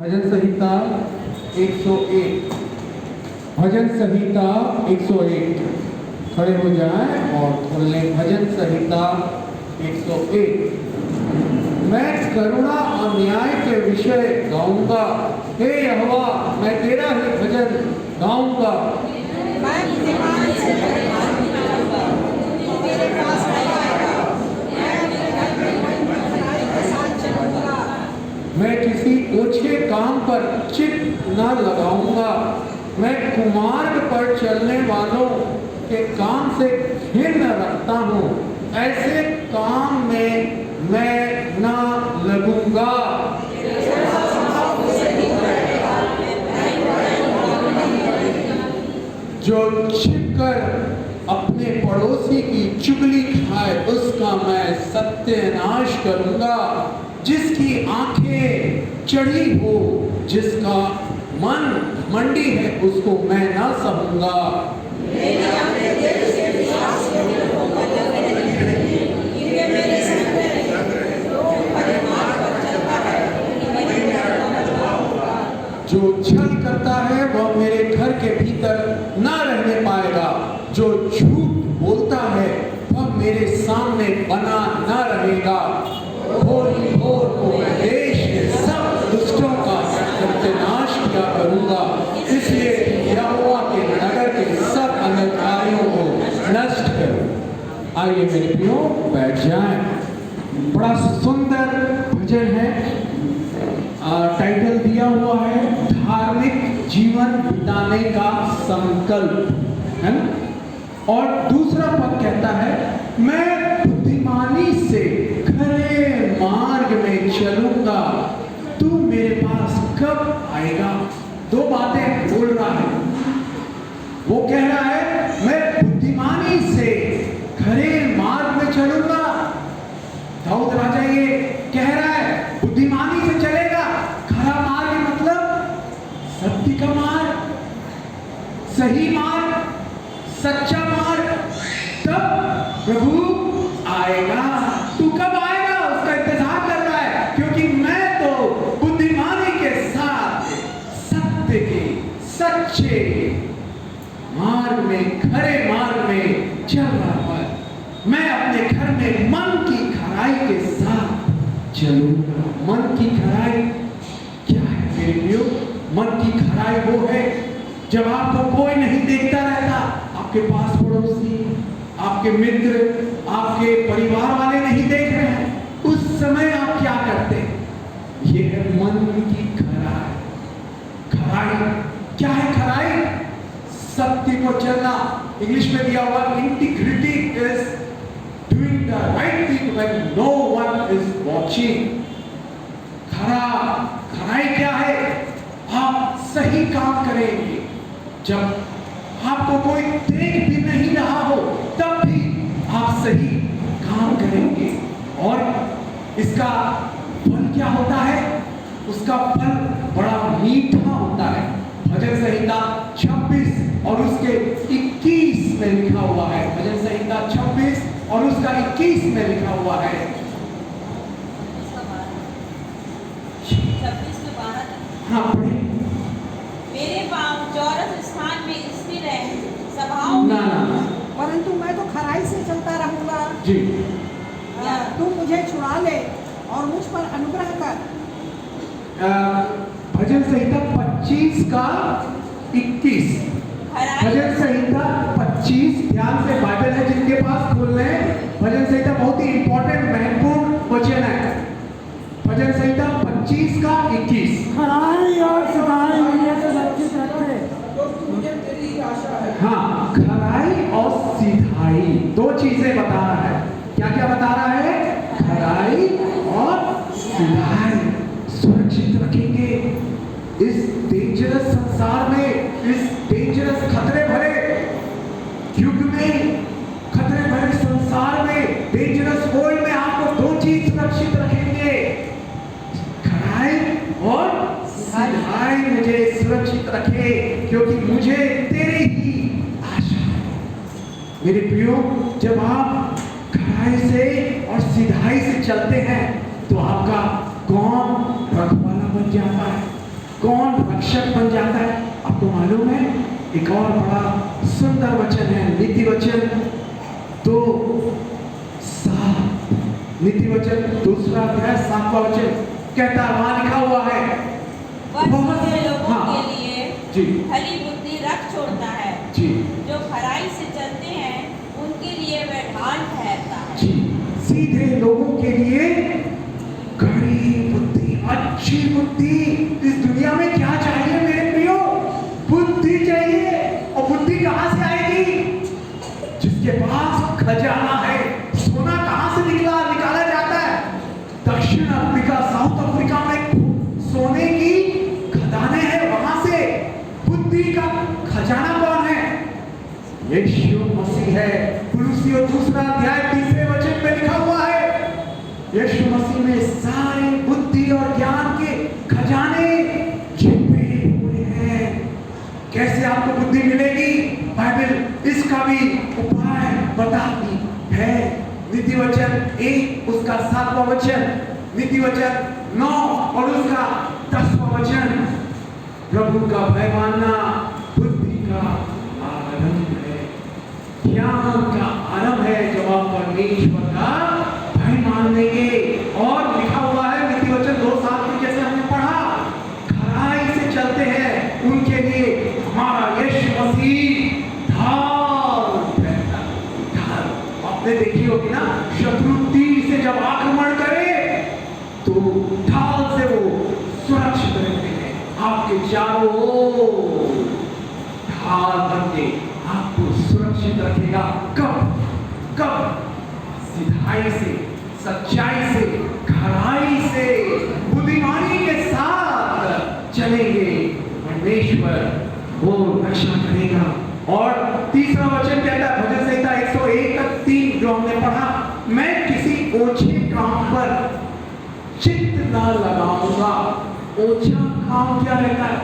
भजन संहिता 101। भजन संहिता 101। खड़े हो जाएं और खोल लें भजन संहिता 101। मैं करुणा और न्याय के विषय गाऊंगा, हे यहोवा मैं तेरा ही भजन गाऊंगा। मैं किसी ओछे काम पर चित्त न लगाऊंगा। मैं कुमार्ग पर चलने वालों के काम से घिन रखता हूँ, ऐसे काम में मैं न लगूंगा। जो छिपकर अपने पड़ोसी की चुगली खाए उसका मैं सत्यानाश करूंगा। जिसकी आंखें चढ़ी हो, जिसका मन मंडी है, उसको मैं ना सहूंगा। जो छल करता है वह मेरे घर के भीतर ना रहने पाएगा। जो झूठ बोलता है वह मेरे सामने बना ना रहेगा। घोर को मैं देश के सब दुष्टों का सत्यानाश किया करूंगा। इसलिए यहोवा के नगर के सब अंधकारियों को नष्ट करूं। आइए मेरे प्रियो बैठ जाएं। बड़ा सुंदर भजन है। टाइटल दिया हुआ है धार्मिक जीवन बिताने का संकल्प, है ना। और दूसरा पद कहता है मैं बुद्धिमानी से खरे मार्ग में चलूंगा, तू मेरे पास कब आएगा। दो बातें बोल रहा है। वो कह रहा है मैं बुद्धिमानी से खरे मार्ग में चलूंगा। दाऊद राजा ये कह रहा है बुद्धिमानी से चलेगा। खरा मार्ग मतलब सत्य का मार्ग, सही मार्ग, सच्चा मार्ग। तब प्रभु आएगा। तू कब आएगा उसका इंतजार कर रहा है, क्योंकि मैं तो बुद्धिमानी के साथ सत्य के सच्चे मार्ग में, खरे मार्ग में चल रहा हूं। मैं अपने घर में मन की खराई के साथ चलूंगा। मन की खराई क्या है मेरे प्रियो? मन की खराई वो है जब आपको कोई नहीं देखता रहता, आपके पास पड़ोसी, आपके मित्र, आपके परिवार वाले नहीं देख रहे हैं, उस समय आप क्या करते हैं? ये है मन की खराई। खराई क्या है? खराई सत्य को चलना। इंग्लिश में दिया हुआ integrity is doing the right thing when no one is watching. खराई क्या है? आप सही काम करेंगे जब आपको कोई देख भी नहीं रहा हो, तब भी आप सही काम करेंगे। और इसका फल क्या होता है? उसका फल बड़ा मीठा होता है। भजन संहिता 26 और उसके 21 में लिखा हुआ है। भजन संहिता 26 और उसका 21 में लिखा हुआ है। 26 में 12 हाँ पढ़े। मेरे पाँव चौरस स्थान में स्थिर है, सभाओं में ना परंतु मैं तो खराई से चलता रहूंगा। जी। तू मुझे छुड़ा ले और मुझ पर अनुग्रह कर। भजन संहिता 25 का 21। भजन संहिता 25, ध्यान से बाइबल है जिनके पास खोल रहे हैं। भजन संहिता बहुत ही इंपॉर्टेंट महत्वपूर्ण वचन है। भजन संहिता 25 का 21। खराई और सिधाई मुझे सुरक्षित रखे। हाँ, खराई और सिधाई दो चीजें बता रहा है। क्या क्या बता रहा है? खराई और सिधाई सुरक्षित रखेंगे इस डेंजरस संसार में, इस डेंजरस खतरे भरे युग में, खतरे भरे संसार में, डेंजरस वर्ल्ड में आपको दो चीज सुरक्षित रखेंगे, खराई और सिधाई मुझे सुरक्षित रखे, क्योंकि मुझे तेरी ही आशा है। मेरे प्रियो, जब आप खराई से और सिधाई से चलते हैं तो आपका कौन रखवाला बन जाता है। कौन रक्षक बन जाता है? आपको मालूम है? एक और बड़ा सुंदर वचन है, नीति वचन 2:7। नीति वचन 2 अध्याय 7वां वचन कहता है, वहां लिखा हुआ है, वह सीधे लोगों हाँ, के लिए जी भली बुद्धि रख छोड़ता है। जी जो खराई से चलते हैं उनके लिए वह ढाल ठहरता है। जी, सीधे लोगों के लिए कड़ी बुद्धि, अच्छी बुद्धि। इस दुनिया में क्या चाहिए मेरे प्रियो? बुद्धि चाहिए। और बुद्धि कहां से आएगी? जिसके पास खजाना है। सोना कहां से निकाला जाता है? दक्षिण अफ्रीका, साउथ अफ्रीका में सोने की खदानें हैं, वहां से। बुद्धि का खजाना कौन है? यीशु मसीह है। कुलुसियों 2 अध्याय 3 वचन में लिखा हुआ है, यीशु मसीह में सारे बुद्धि और ज्ञान के खजाने छिपे हुए हैं। कैसे आपको बुद्धि मिलेगी? बाइबल इसका भी उपाय बताती है। नीति वचन 1 उसका 7वां वचन, नीति वचन 9 और उसका 10वां वचन, प्रभु का भय मानना बुद्धि का आरंभ है, ज्ञान का आरंभ है। जब आप परमेश्वर का भय मान लेंगे। और लिखा हुआ है नीति वचन 2:7 में, जैसे हमने पढ़ा, खराई से चलते हैं उनके लिए हमारा यीशु मसीह ढाल रहता है। ढाल आपने देखी होगी ना, शत्रु तीर से जब आक्रमण करे तो ढाल से वो सुरक्षित रहते हैं। आपके चारों ओर ढाल बन के आपको सुरक्षित रखेगा। कब? सिधाई से, सच्चाई से, खराई से, बुद्धिमानी के साथ चलेंगे, परमेश्वर वो रक्षा करेगा। और तीसरा वचन कहता है, भजन संहिता 101:3 जो हमने पढ़ा, मैं किसी ओछे काम पर चित्त न लगाऊंगा। ओछा काम क्या रहता है?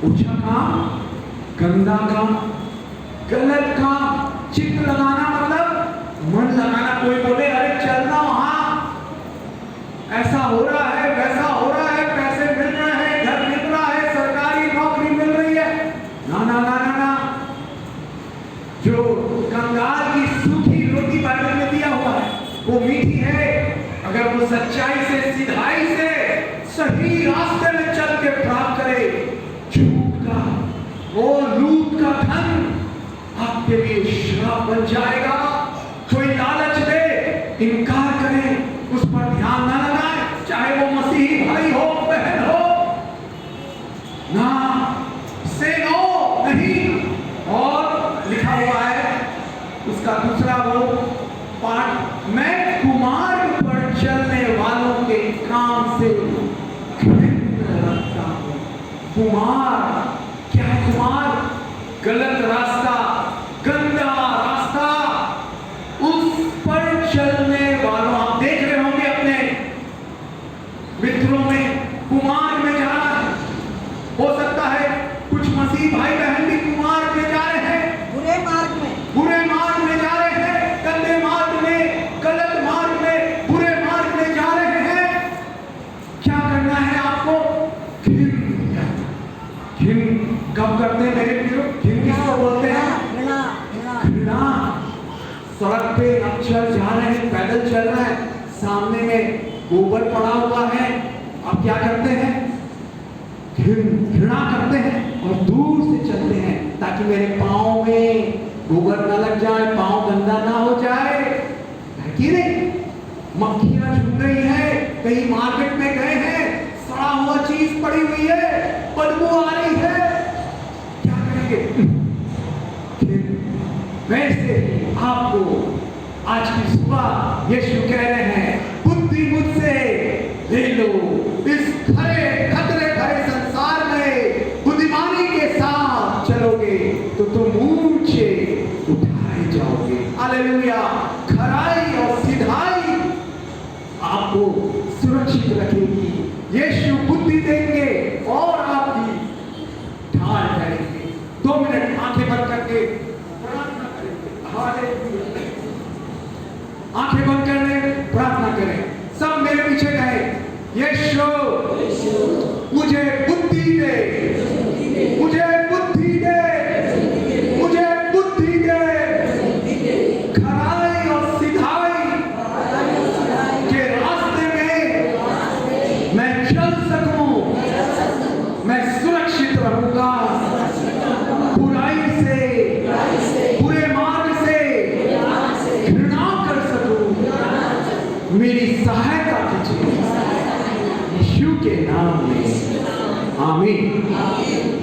ओछा काम, गंदा काम, गलत काम। चित्त लगाना मतलब मन लगाना। कोई बोले अरे चलना वहां, ऐसा हो रहा है, वैसा हो रहा है, पैसे मिल रहे हैं, घर मिल रहा है, सरकारी नौकरी मिल रही है। ना ना ना ना ना, जो कंगाल की सूखी रोटी बाइबल में दिया हुआ है वो मीठी है, अगर वो सच्चाई से, सिधाई से, सही रास्ते में चल के प्राप्त करे। झूठ का, वो लूट का धन आपके लिए श्राप बन जाएगा। कोई लालच दे, इनकार करे, उस पर ध्यान ना लगाए, चाहे वो मसीही भाई हो, बहन हो, ना से नो नहीं। और लिखा हुआ है उसका दूसरा वो पाठ, मैं कुमार्ग पर चलने वालों के काम से घृणा रखता हूं। कुमार क्या है? कुमार गलत रास्ता, गंदा रास्ता, उस पर चलने वालों। आप देख रहे होंगे अपने मित्रों में कुमार में जा रहा है। हो सकता है कुछ मसीह भाई बहन भी कुमार में जा रहे हैं, बुरे मार्ग में जा रहे हैं, गंदे मार्ग में, गलत मार्ग में, बुरे मार्ग में जा रहे हैं। क्या करना है आपको? घिन कब करते हैं मेरे प्रियो? घिन किसको बोलते हैं? घृणा। सड़क पे आप चल जा रहे हैं, पैदल चल रहे हैं, सामने में गोबर पड़ा हुआ है, आप क्या करते हैं? घृणा करते हैं और दूर से चलते हैं ताकि मेरे पाँव में गोबर ना लग जाए, पाँव गंदा ना हो जाए, है कि नहीं? मक्खियां झूम रही है, कहीं मार्केट में गए हैं, सड़ा हुआ चीज पड़ी हुई है, बदबू आ रही है, क्या करेंगे? वैसे आपको आज की सुबह यीशु कह रहे हैं, बुद्धि मुझसे ले लो। इस खतरे भरे संसार में बुद्धिमानी के साथ चलोगे तो तुम ऊंचे उठाए जाओगे। हालेलुया। खराई और सिधाई आपको सुरक्षित रखेगी। यीशु बुद्धि देंगे और आपकी ढाल करेंगे। 2 मिनट आंखें बंद करके प्रार्थना करेंगे। हालेलुया। आंखें बंद कर लें, प्रार्थना करें। सब मेरे पीछे कहें, यीशु के नाम में आमीन।